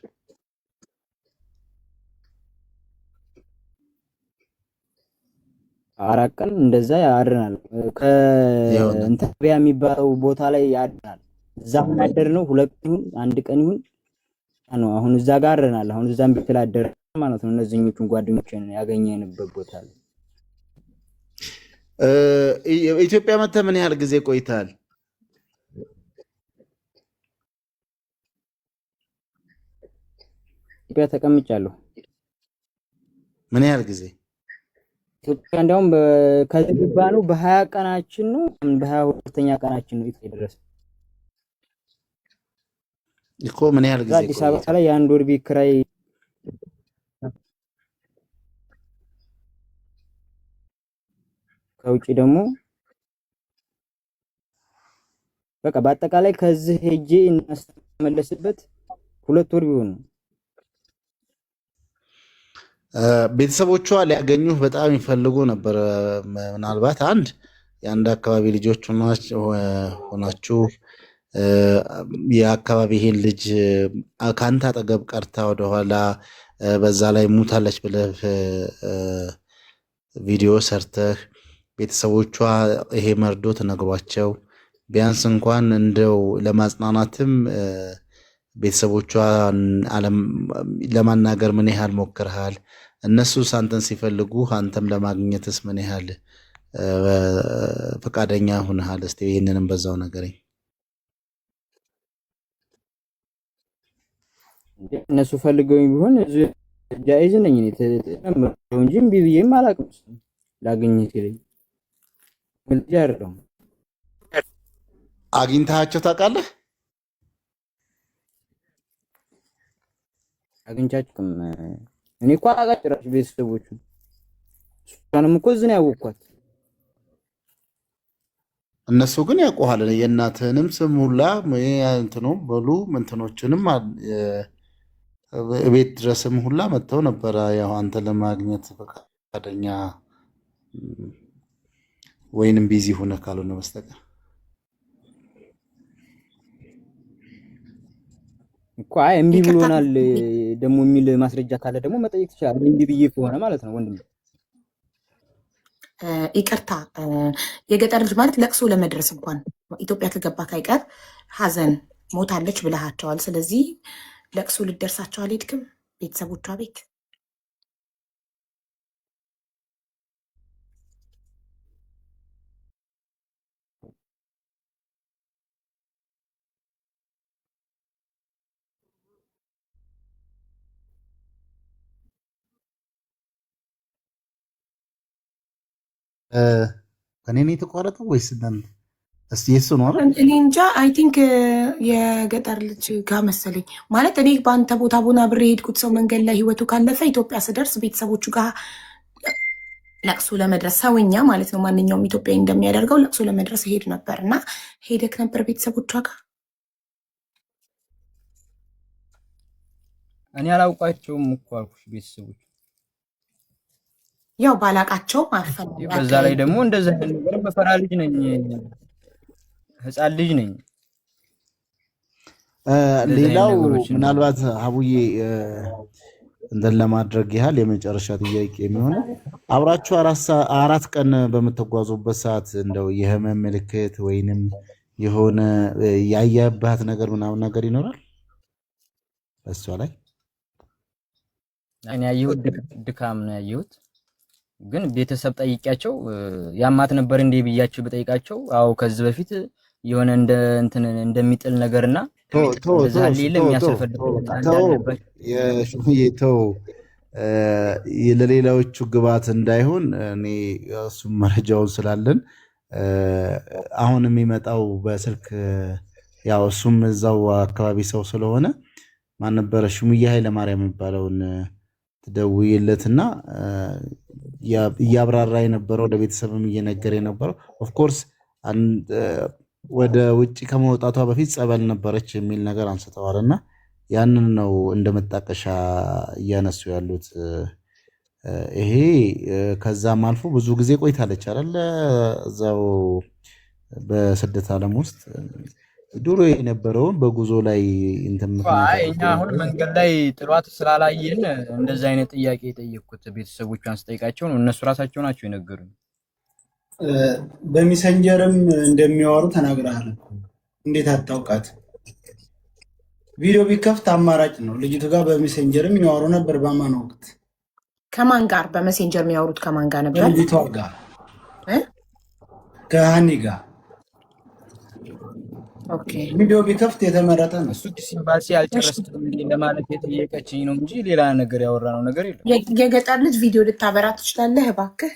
4 ቀን እንደዛ ያድረናል። ከእንተቢያ የሚባለው ቦታ ላይ ያድረናል። እዛ ያደርነው 2 ቀን ይሁን 1 ቀን ይሁን ነው። አሁን እዛ ጋር አድረናል። አሁን እዛም ቤት ላይ አደረ ማለት ነው። እነዚህኞቹን ጓደኞችን ያገኘንበት ቦታ ላይ ኢትዮጵያ መተህ ምን ያህል ጊዜ ቆይተሃል? ኢትዮጵያ ተቀምጫለሁ። ምን ያህል ጊዜ? ኢትዮጵያ እንደውም ከዚህ ነው በ20 ቀናችን ነው በ22ኛ ቀናችን ነው የደረሰ እኮ። ምን ያህል ጊዜ? አዲስ አበባ ላይ የአንድ ወር ቤት ኪራይ ከውጪ ደግሞ በቃ በአጠቃላይ ከዚህ ሄጄ እናስተመለስበት 2 ወር ቢሆን ነው። ቤተሰቦቿ ሊያገኙህ በጣም ይፈልጉ ነበር። ምናልባት የአንድ አካባቢ ልጆች ሆናችሁ የአካባቢ ይሄን ልጅ ከአንተ አጠገብ ቀርታ ወደኋላ በዛ ላይ ሙታለች ብለህ ቪዲዮ ሰርተህ ቤተሰቦቿ ይሄ መርዶ ተነግሯቸው ቢያንስ እንኳን እንደው ለማጽናናትም ቤተሰቦቿ ለማናገር ምን ያህል ሞክረሃል? እነሱስ አንተን ሲፈልጉ አንተም ለማግኘትስ ምን ያህል ፈቃደኛ ሆነሃል? እስቲ ይህንንም በዛው ነገረኝ። እነሱ ፈልገው ቢሆን ጃይዝ ነኝ እኔ ተመረው እንጂ እምቢ ብዬም አላውቅም። ላገኘት ይለኝ ምን ያረው አግኝታቸው ታውቃለህ? አግኝቻችሁም እኔ እኮ አላውቃቸውም ቤተሰቦቹ። እሷንም እኮ እዚህ ነው ያወቅኳት። እነሱ ግን ያውቁሃል። የእናትህንም ስም ሁላ እንትኑ በሉ እንትኖችንም ቤት ድረስም ሁላ መጥተው ነበረ። ያው አንተ ለማግኘት ፈቃደኛ ወይንም ቢዚ ሆነ ካልሆነ በስተቀር እኮ አይ እምቢ ብሎናል ደግሞ የሚል ማስረጃ ካለ ደግሞ መጠየቅ ትችላለህ። እምቢ ብዬ ከሆነ ማለት ነው ወንድም። ይቅርታ የገጠር ልጅ ማለት ለቅሶ ለመድረስ እንኳን ኢትዮጵያ ከገባ ካይቀር ሀዘን ሞታለች ብለሃቸዋል። ስለዚህ ለቅሶ ልደርሳቸው አልሄድክም ቤተሰቦቿ ቤት? እኔ ነው የተቋረጠው ወይስ እናንተ? እስቲ የሱ ነው አይደል? እኔ እንጃ። አይ ቲንክ የገጠር ልጅ ጋር መሰለኝ። ማለት እኔ በአንተ ቦታ ቡና ብሬ የሄድኩት ሰው መንገድ ላይ ህይወቱ ካለፈ ኢትዮጵያ ስደርስ ቤተሰቦቹ ጋር ለቅሶ ለመድረስ ሰውኛ ማለት ነው ማንኛውም ኢትዮጵያዊ እንደሚያደርገው ለቅሶ ለመድረስ ሄድ ነበር እና ሄደክ ነበር ቤተሰቦቿ ጋር? እኔ አላውቃቸውም እኮ አልኩሽ ቤተሰቦች። ያው ባላቃቸው ማፈን። በዛ ላይ ደግሞ እንደዛ ነገር በፈራ ልጅ ነኝ፣ ህፃን ልጅ ነኝ። ሌላው ምናልባት ሀቡዬ እንትን ለማድረግ ያህል የመጨረሻ ጥያቄ የሚሆነው አብራችሁ 4 ቀን በምትጓዙበት ሰዓት እንደው የህመም ምልክት ወይንም የሆነ ያየባት ነገር ምናምን ነገር ይኖራል እሷ ላይ? እኔ ያየሁት ድካም ነው ያየሁት። ግን ቤተሰብ ጠይቂያቸው ያማት ነበር እንዴ ብያቸው በጠይቃቸው አዎ ከዚህ በፊት የሆነ እንደ እንትን እንደሚጥል ነገርና ዛሬ ለሚያስፈልግ የሹምዬተው ለሌላዎቹ ግባት እንዳይሆን እኔ እሱም መረጃውን ስላለን አሁን የሚመጣው በስልክ ያው እሱም እዛው አካባቢ ሰው ስለሆነ ማን ነበረ ሹምዬ ኃይለማርያም የሚባለውን ትደውይለትና እያብራራ የነበረው ለቤተሰብም እየነገረ የነበረው ኦፍኮርስ ወደ ውጭ ከመውጣቷ በፊት ጸበል ነበረች የሚል ነገር አንስተዋል እና ያንን ነው እንደመጣቀሻ እያነሱ ያሉት። ይሄ ከዛም አልፎ ብዙ ጊዜ ቆይታለች አይደለ እዛው በስደት ዓለም ውስጥ ድሮ የነበረውን በጉዞ ላይ እንትን እኛ አሁን መንገድ ላይ ጥሏት ስላላየን እንደዛ አይነት ጥያቄ የጠየቅኩት ቤተሰቦቿን ስጠይቃቸው ነው እነሱ ራሳቸው ናቸው የነገሩኝ። በሜሴንጀርም እንደሚያወሩ ተናግረሃል። እንዴት አታውቃት? ቪዲዮ ቢከፍት አማራጭ ነው። ልጅቱ ጋር በሜሴንጀርም የሚያወሩ ነበር። በማን ወቅት? ከማን ጋር በሜሴንጀር የሚያወሩት? ከማን ጋር ነበር? ልጅቷ ጋር ከሃኒ ጋር ቪዲዮ ቢከፍት የተመረጠ ነው። እሱ ሲምባሲ አልጨረስኩም ለማለት የጠየቀችኝ ነው እንጂ ሌላ ነገር ያወራነው ነገር የለም። የገጠር ልጅ ቪዲዮ ልታበራ ትችላለህ እባክህ?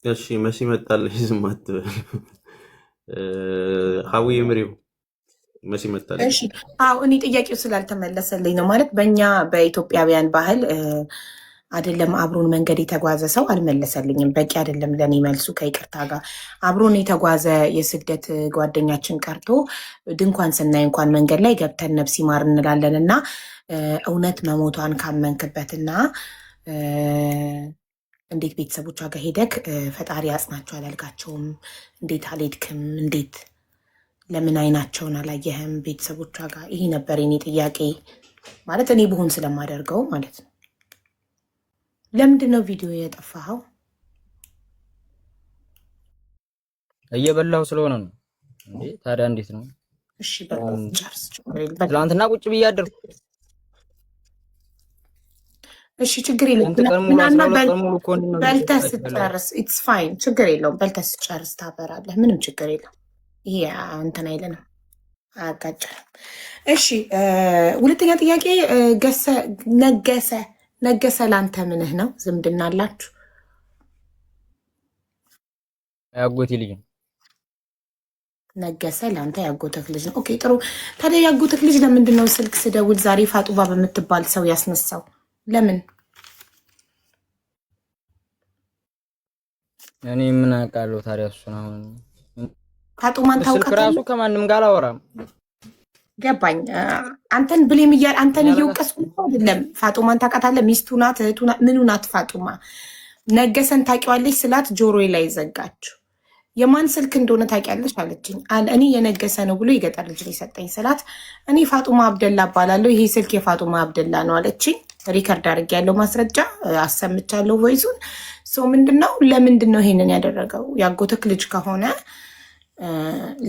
እሺ መሲ መጣለች። ዝም አትበል ሀዊ ምሪው መሲ መጣለች። እሺ አዎ፣ እኔ ጥያቄው ስላልተመለሰልኝ ነው። ማለት በእኛ በኢትዮጵያውያን ባህል አይደለም አብሮን መንገድ የተጓዘ ሰው አልመለሰልኝም። በቂ አይደለም ለእኔ መልሱ። ከይቅርታ ጋር አብሮን የተጓዘ የስደት ጓደኛችን ቀርቶ ድንኳን ስናይ እንኳን መንገድ ላይ ገብተን ነፍስ ይማር እንላለን እና እውነት መሞቷን ካመንክበትና እንዴት ቤተሰቦቿ ጋር ሄደክ ፈጣሪ አጽናቸው አላልካቸውም? እንዴት አልሄድክም? እንዴት ለምን አይናቸውን አላየህም ቤተሰቦቿ ጋር? ይሄ ነበር የኔ ጥያቄ። ማለት እኔ ብሆን ስለማደርገው ማለት ነው። ለምንድን ነው ቪዲዮ የጠፋኸው? እየበላሁ ስለሆነ ነው እንዴ። ታዲያ እንዴት ነው? እሺ ጨርስ። ትናንትና ቁጭ ብዬ አደርኩ። እሺ ችግር የለውም። በልተህ ስጨርስ ኢትስ ፋይን፣ ችግር የለውም። በልተህ ስጨርስ ታበራለህ። ምንም ችግር የለውም። ይሄ እንትን አይለንም አያጋጨንም። እሺ ሁለተኛ ጥያቄ ነገሰ ላንተ ምንህ ነው? ዝምድና አላችሁ? ያጎቴ ልጅ ነው። ነገሰ ለአንተ ያጎተክ ልጅ ነው። ኦኬ ጥሩ። ታዲያ ያጎተክ ልጅ ለምንድን ነው ስልክ ስደውል ዛሬ ፋጡባ በምትባል ሰው ያስነሳው? ለምን? እኔ ምን አውቃለሁ ታዲያ? እሱን አሁን ፋጡማን ታውቃለህ? ስልክ ራሱ ከማንም ጋር አላወራም። ገባኝ። አንተን ብሌም አንተን እየወቀስኩ አይደለም። ፋጡማን ታውቃታለህ? ሚስቱ ናት፣ እህቱ ናት፣ ምኑ ናት ፋጡማ? ነገሰን ታውቂዋለሽ ስላት ጆሮዬ ላይ ዘጋችሁ። የማን ስልክ እንደሆነ ታውቂያለሽ አለችኝ። እኔ የነገሰ ነው ብሎ የገጠር ልጅ የሰጠኝ ስላት እኔ ፋጡማ አብደላ እባላለሁ፣ ይሄ ስልክ የፋጡማ አብደላ ነው አለችኝ። ሪከርድ አድርጌያለሁ፣ ማስረጃ አሰምቻለሁ ቮይሱን። ሰው ምንድነው ለምንድን ነው ይሄንን ያደረገው? ያጎተክ ልጅ ከሆነ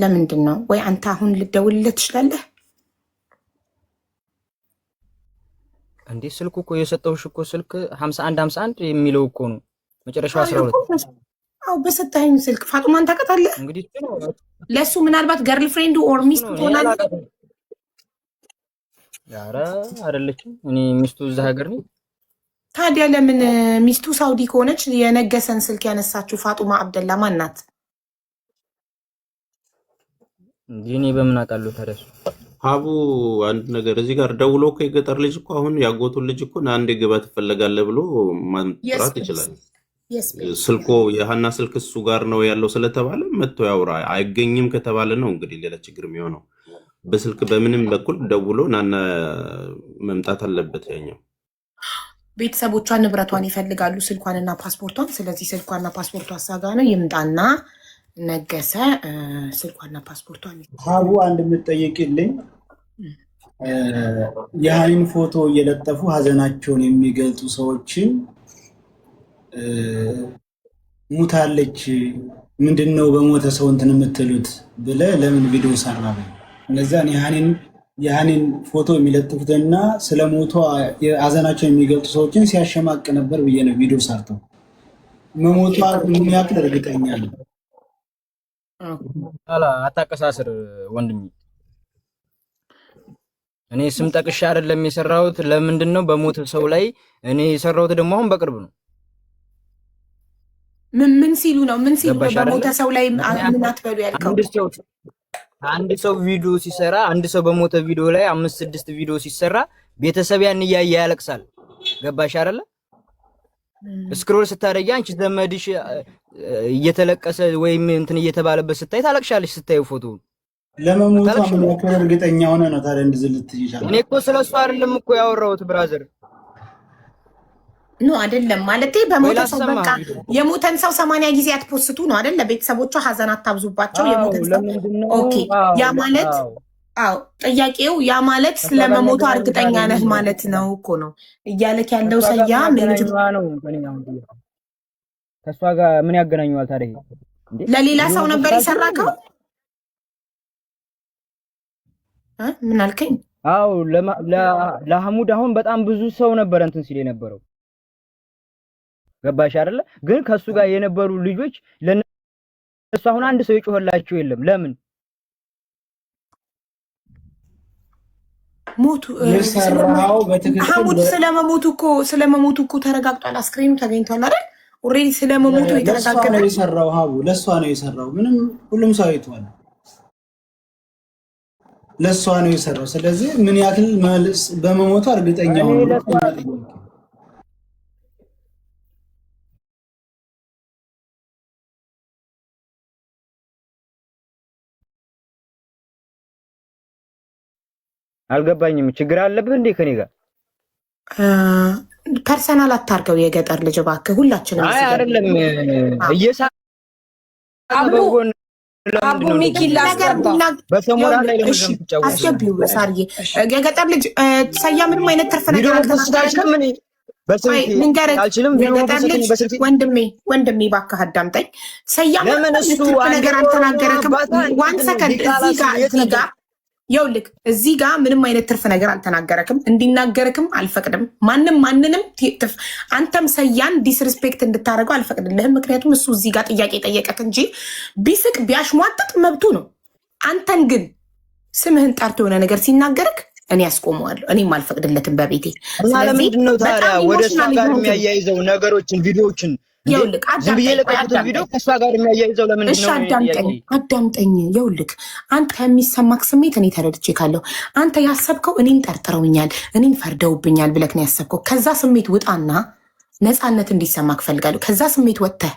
ለምንድን ነው? ወይ አንተ አሁን ልደውልለት ትችላለህ እንዴ? ስልኩ እኮ የሰጠውሽ እኮ ስልክ 51 የሚለው እኮ ነው መጨረሻው 12። አው በሰጠኝ ስልክ ፋጡማን ታውቃታለህ? እንግዲህ ለሱ ምናልባት ገርል ፍሬንዱ ኦር ሚስት ትሆናለህ። ኧረ አይደለችም። እኔ ሚስቱ እዛ ሀገር ነኝ። ታዲያ ለምን ሚስቱ ሳውዲ ከሆነች የነገሰን ስልክ ያነሳችው ፋጡማ አብደላ ማን ናት? እኔ በምን አውቃለሁ ታዲያ? ሀቡ አንድ ነገር እዚህ ጋር ደውሎ እኮ የገጠር ልጅ እኮ አሁን ያጎቱን ልጅ እኮ አንዴ ግባ ትፈለጋለህ ብሎ ማጥራት ይችላል። ስልኮ የሀና ስልክ እሱ ጋር ነው ያለው ስለተባለ መጥቶ ያውራ። አይገኝም ከተባለ ነው እንግዲህ ሌላ ችግር የሚሆነው። በስልክ በምንም በኩል ደውሎ ናና መምጣት አለበት ያኛው። ቤተሰቦቿን ንብረቷን ይፈልጋሉ፣ ስልኳንና ፓስፖርቷን። ስለዚህ ስልኳና ፓስፖርቷ አሳጋ ነው። ይምጣና ነገሰ ስልኳና ፓስፖርቷን። ሀቡ አንድ የምትጠይቅልኝ የሀኒን ፎቶ እየለጠፉ ሀዘናቸውን የሚገልጹ ሰዎችን ሙታለች ምንድነው በሞተ ሰው እንትን የምትሉት ብለህ ለምን ቪዲዮ ሰራ? እነዚያ የሀኒን ፎቶ የሚለጥፉትና ስለ ሞቷ ሀዘናቸውን የሚገልጹ ሰዎችን ሲያሸማቅ ነበር ብዬ ነው ቪዲዮ ሰርተው። መሞቷ ምን ያክል እርግጠኛ ነው? አታቀሳስር ወንድሜ። እኔ ስም ጠቅሻ አይደለም የሰራሁት። ለምንድን ነው በሞተ ሰው ላይ እኔ የሰራሁት ደግሞ አሁን በቅርብ ነው። ምን ሲሉ ነው? ምን ሲሉ ነው? በሞተ ሰው ላይ ምን አትበሉ ያልከው? አንድ ሰው ቪዲዮ ሲሰራ፣ አንድ ሰው በሞተ ቪዲዮ ላይ 5-6 ቪዲዮ ሲሰራ ቤተሰብ ያን እያየ ያለቅሳል። ገባሽ አይደለ? ስክሮል ስታደርጊ አንቺ ዘመድሽ እየተለቀሰ ወይም እንትን እየተባለበት ስታይ ታለቅሻለሽ። ስታዩ ፎቶ ለመሞቷ ምን ያክል እርግጠኛ ሆነ ነው ታዲያ እንደዚህ ልትይሻለሽ? እኔ እኮ ስለሱ አይደለም እኮ ያወራሁት ብራዘር። ኖ አይደለም ማለት በሞተ ሰው በቃ የሞተን ሰው 80 ጊዜ አትፖስቱ ነው አይደል? ለቤተሰቦቿ ሀዘን አታብዙባቸው። የሞተን ሰው ኦኬ። ያ ማለት አዎ፣ ጥያቄው ያ ማለት ስለመሞቷ እርግጠኛ ነህ ማለት ነው እኮ ነው እያለክ ያለው። ሰያ ነው ከሷ ጋር ምን ያገናኘዋል ታዲያ? ለሌላ ሰው ነበር የሰራከው? ምን አልከኝ? አዎ ለሐሙድ አሁን በጣም ብዙ ሰው ነበር እንትን ሲል የነበረው። ገባሽ አይደለ? ግን ከሱ ጋር የነበሩ ልጆች ለነሱ አሁን አንድ ሰው የጮህላቸው የለም። ለምን ሞቱ? ሐሙድ ስለመሞቱ እኮ ተረጋግጧል። አስክሬኑ ተገኝቷል አይደል? ኦሬዲ ስለመሞቱ የተረጋገጠ ነው የሰራው። ሀቡ ለሷ ነው የሰራው። ምንም ሁሉም ሰው አይቷል። ለሷ ነው የሰራው። ስለዚህ ምን ያክል በመሞቱ እርግጠኛ ሆኖ አልገባኝም። ችግር አለብህ እንዴ ከኔ ጋር? ፐርሰናል አታርገው የገጠር ልጅ እባክህ። ሁላችንም አይ አይደለም አስገቢው ሳርዬ። የገጠር ልጅ ሰያ ምንም አይነት ትርፍ ነገር አልተናገረም። ወንድሜ እባክህ አዳምጠኝ። ሰያ ምንም ትርፍ ነገር አልተናገረክም። ዋን ሰከንድ እዚህ ጋር ይኸውልህ እዚህ ጋር ምንም አይነት ትርፍ ነገር አልተናገረክም። እንዲናገርክም አልፈቅድም። ማንንም አንተም ሰያን ዲስሪስፔክት እንድታደርገው አልፈቅድልህም። ምክንያቱም እሱ እዚህ ጋር ጥያቄ ጠየቀክ እንጂ ቢስቅ ቢያሽሟጥጥ መብቱ ነው። አንተን ግን ስምህን ጠርቶ የሆነ ነገር ሲናገርክ እኔ ያስቆመዋለሁ። እኔም አልፈቅድለትም በቤቴ። እና ለምንድን ነው ታዲያ ወደ እሷ ጋር የሚያያይዘው ነገሮችን ቪዲዮዎችን ዝም ብዬ ለቀቁትን ቪዲዮ ከእሷ ጋር የሚያያይዘው ለምንድን ነው? አዳምጠኝ። ይኸውልህ አንተ የሚሰማክ ስሜት እኔ ተረድቼ ካለሁ አንተ ያሰብከው እኔን ጠርጥረውኛል፣ እኔን ፈርደውብኛል ብለክ ነው ያሰብከው። ከዛ ስሜት ውጣና ነፃነት እንዲሰማክ ፈልጋለሁ። ከዛ ስሜት ወጥተህ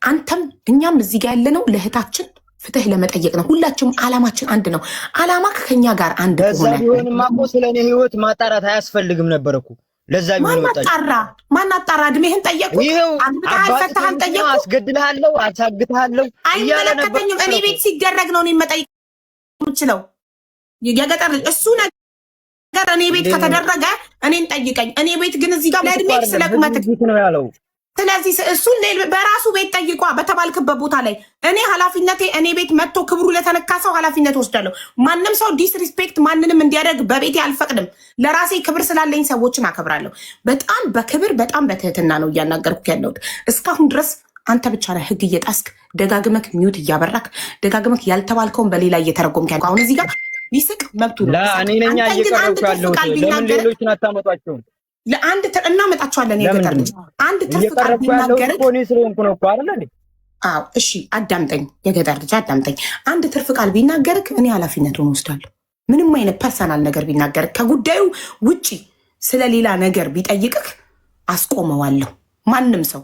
አንተም እኛም እዚህ ጋር ያለነው ለእህታችን ፍትህ ለመጠየቅ ነው። ሁላችሁም አላማችን አንድ ነው። አላማ ከኛ ጋር አንድ ሆነ። ለዛ ቢሆንማ እኮ ስለኔ ህይወት ማጣራት አያስፈልግም ነበር እኮ። ለዛ ቢሆን ማን አጣራ? እድሜህን ጠየቁ። ፈታህን ጠየቁ። አስገድልሃለሁ፣ አሳግትሃለሁ አይመለከተኝም። እኔ ቤት ሲደረግ ነው እኔን መጠየቅ የምችለው። የገጠር ልጅ እሱ ነገር እኔ ቤት ከተደረገ እኔን ጠይቀኝ። እኔ ቤት ግን እዚህ ጋር ለእድሜ ስለቁመት ነው ያለው። ስለዚህ እሱን በራሱ ቤት ጠይቋ በተባልክበት ቦታ ላይ እኔ ኃላፊነቴ እኔ ቤት መጥቶ ክብሩ ለተነካ ሰው ኃላፊነት ወስዳለሁ። ማንም ሰው ዲስሪስፔክት ማንንም እንዲያደርግ በቤቴ አልፈቅድም። ለራሴ ክብር ስላለኝ ሰዎችን አከብራለሁ። በጣም በክብር በጣም በትህትና ነው እያናገርኩ ያለሁት። እስካሁን ድረስ አንተ ብቻ ነህ ህግ እየጣስክ ደጋግመክ ሚዩት እያበራክ ደጋግመክ ያልተባልከውን በሌላ እየተረጎምክ ያልከው። አሁን እዚህ ጋር ቢስቅ መብቱ ነው። እኔ ነኝ እየቀረብኩ ያለሁት። ለምን ሌሎችን አታመጧቸውም? ለአንድ እናመጣቸዋለን። የገጠር ልጅ አንድ ትርፍ ቃል ቢናገርክ እሺ አዳምጠኝ፣ የገጠር ልጅ አዳምጠኝ። አንድ ትርፍ ቃል ቢናገርክ እኔ ኃላፊነቱን ወስዳለሁ። ምንም አይነት ፐርሰናል ነገር ቢናገርክ ከጉዳዩ ውጪ ስለሌላ ነገር ቢጠይቅክ አስቆመዋለሁ። ማንም ሰው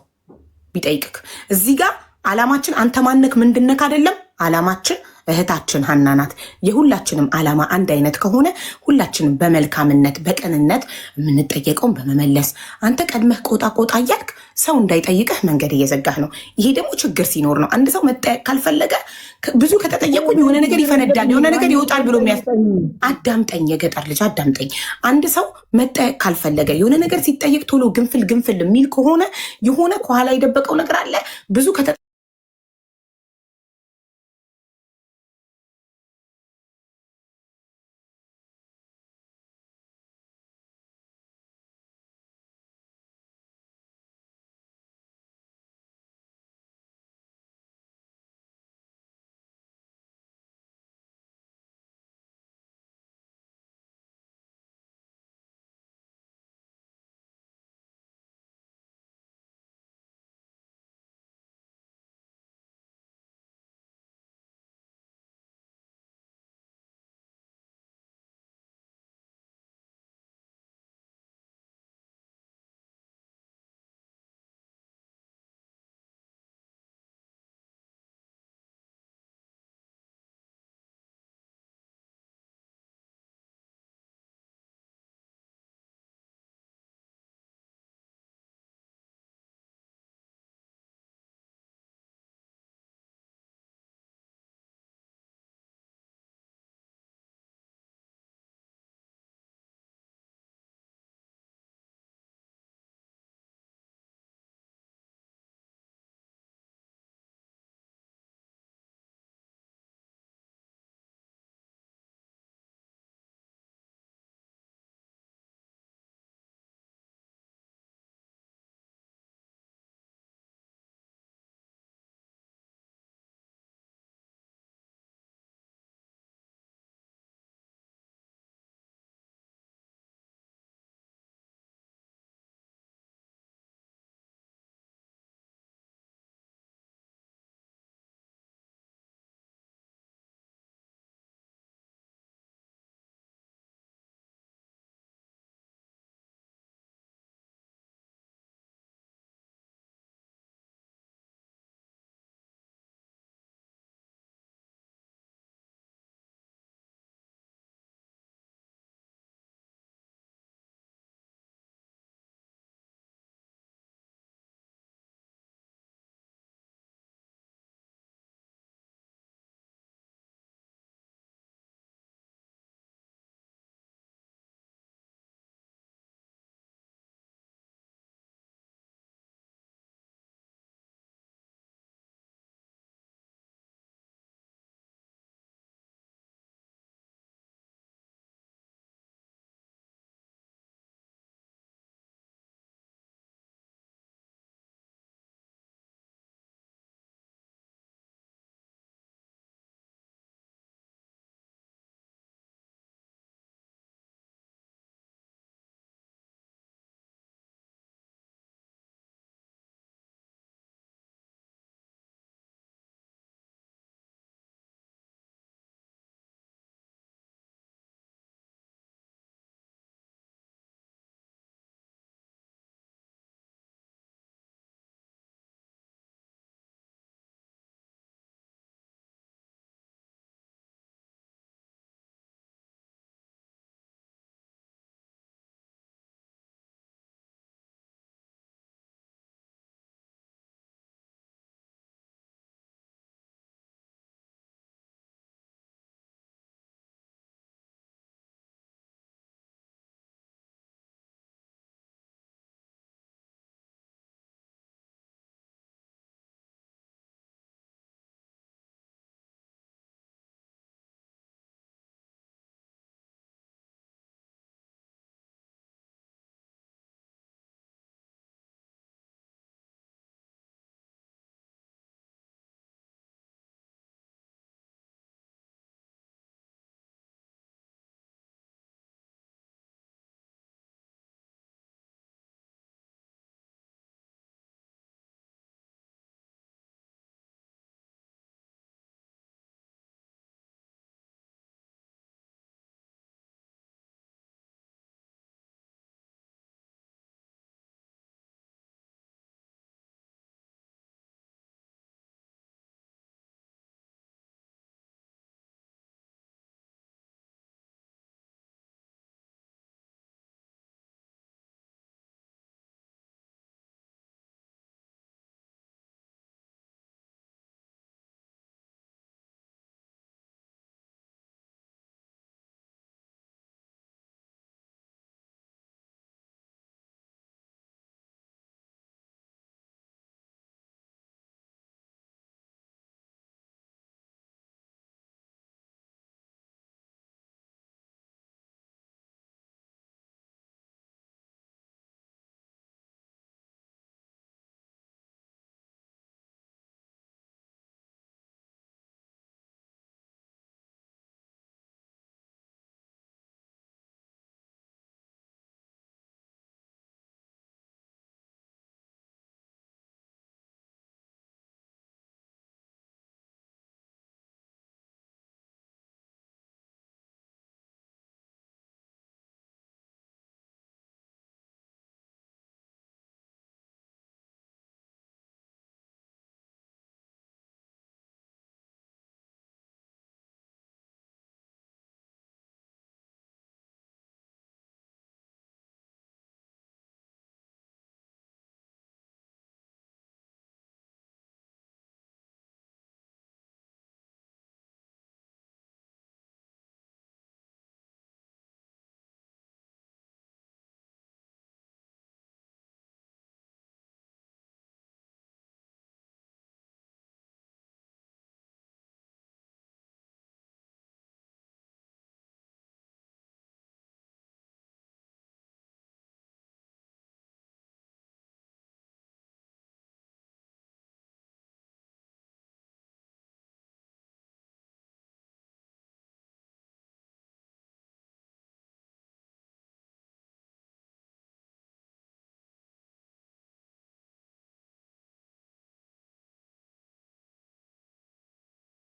ቢጠይቅክ እዚህ ጋር አላማችን አንተ ማነክ ምንድነክ አይደለም። አላማችን እህታችን ሀና ናት። የሁላችንም አላማ አንድ አይነት ከሆነ ሁላችንም በመልካምነት በቅንነት የምንጠየቀውን በመመለስ አንተ ቀድመህ ቆጣ ቆጣ እያልክ ሰው እንዳይጠይቅህ መንገድ እየዘጋህ ነው። ይሄ ደግሞ ችግር ሲኖር ነው። አንድ ሰው መጠየቅ ካልፈለገ ብዙ ከተጠየቁኝ የሆነ ነገር ይፈነዳል፣ የሆነ ነገር ይወጣል ብሎ አዳምጠኝ፣ የገጠር ልጅ አዳምጠኝ። አንድ ሰው መጠየቅ ካልፈለገ የሆነ ነገር ሲጠየቅ ቶሎ ግንፍል የሚል ከሆነ የሆነ ከኋላ የደበቀው ነገር አለ። ብዙ